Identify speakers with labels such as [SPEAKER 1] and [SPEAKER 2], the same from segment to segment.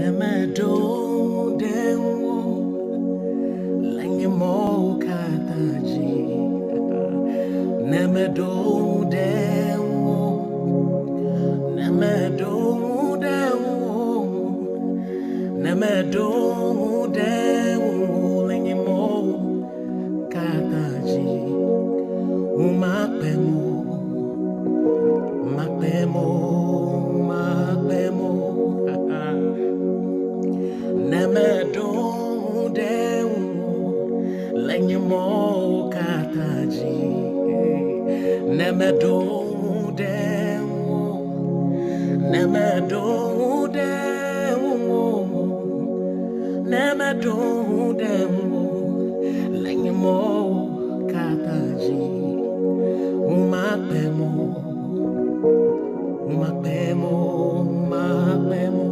[SPEAKER 1] Nemedo denwo lenye mokataji. Nemedo denwo, nemedo denwo lenye mokataji. Umakpemo, makpemo, makpemo. Nemedo denwo lenye mokataji. Nemedo denwo, nemedo denwo lenye mokataji. Umakpemo, umakpemo, umakpemo.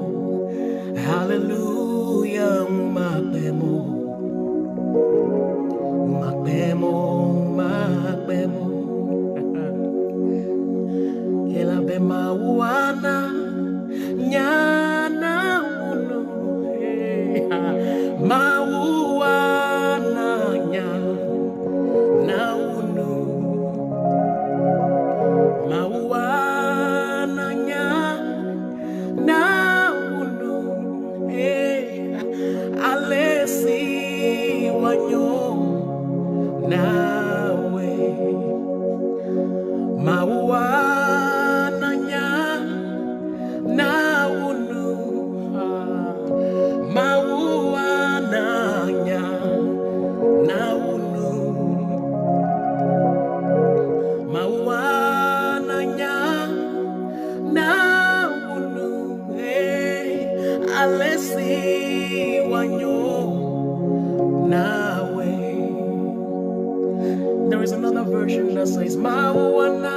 [SPEAKER 1] Hallelujah, umakpemo, umakpemo, umakpemo. Elabe mawana nyana unu, mawana nyana unu, mawana nyana unu, alesi wanyo nawe, mawana nyana unu, mawana nyana unu, mawana nyana unu, alesi wanyo nawe. There is another version that says mawana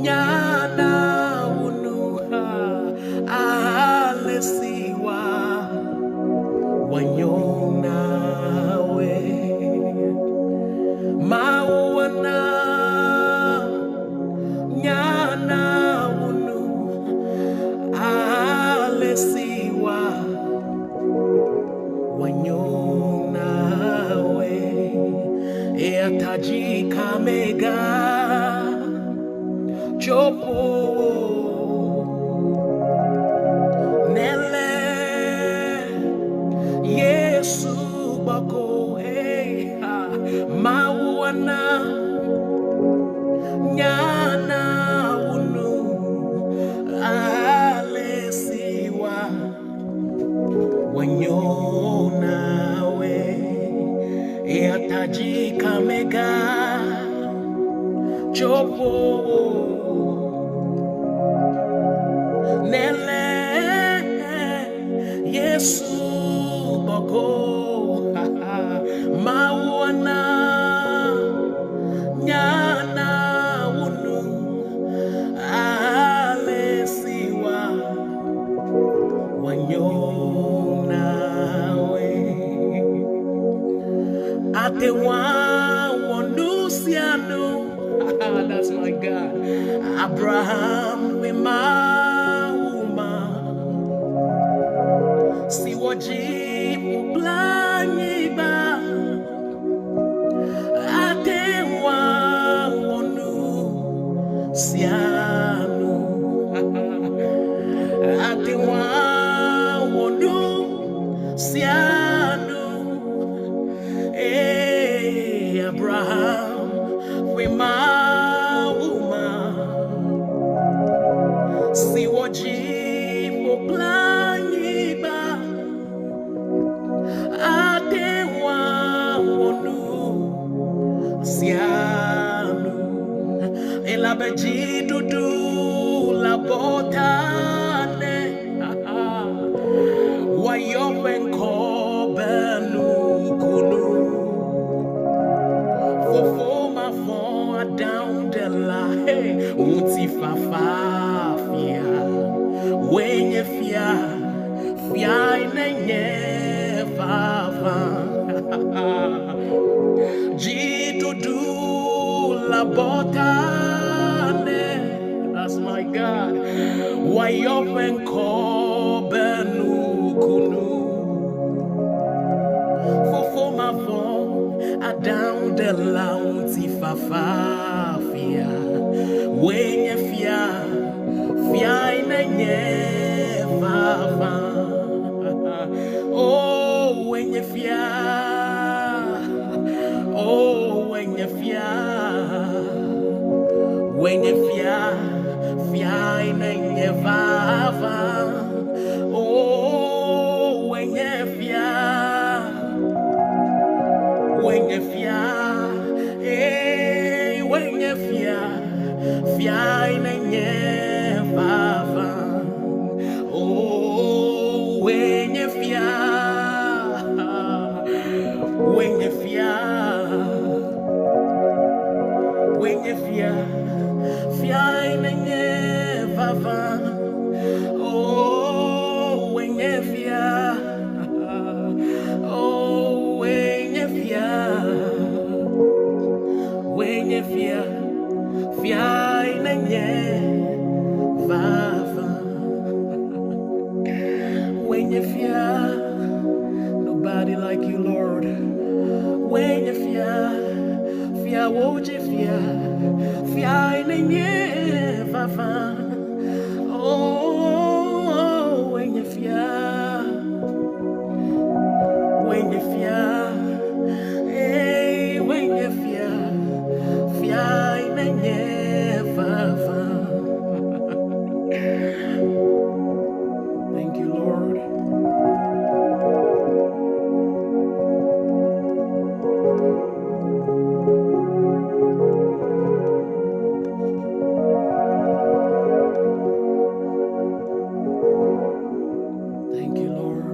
[SPEAKER 1] nyana unu, alesi wanyo nawe. Mawana nyana unu, alesi wanyo nawe. Eataji kamega chopo nele Yesu bako mawana nyana unu, alesiwa wanyo nawe. Eataji kamega chopo nele Yesu bako mawana nyana unu, alesiwa wanyo nawe. Atewa wonusiano, that's my God. Abraham wimauma siwoji mublanyiba. Atewa wonusiano, atewa wonusiano. Abraham wimauma siwoji mublanyiba. Atewa wonusiano, elabeji dudu labotane wayowenko benu kunu. Fofoma fon down the line, uti fafafia, wenye fia inenye fafa. Jidudu la botane, that's my God. Why open call down the launty fafafia. When you fear in a never. Oh, when you fear, oh, when you fear in a never. Oh, when you fear, hey, when you fear in a never. Oh, when you fear in a never. Oh, when you fear, oh, when you fear in a never. When you fear, nobody like you, Lord. When you fear, would you fear in a never. Oh, when you fear, hey, when you fear in a never. Thank you, Lord. Thank you, Lord.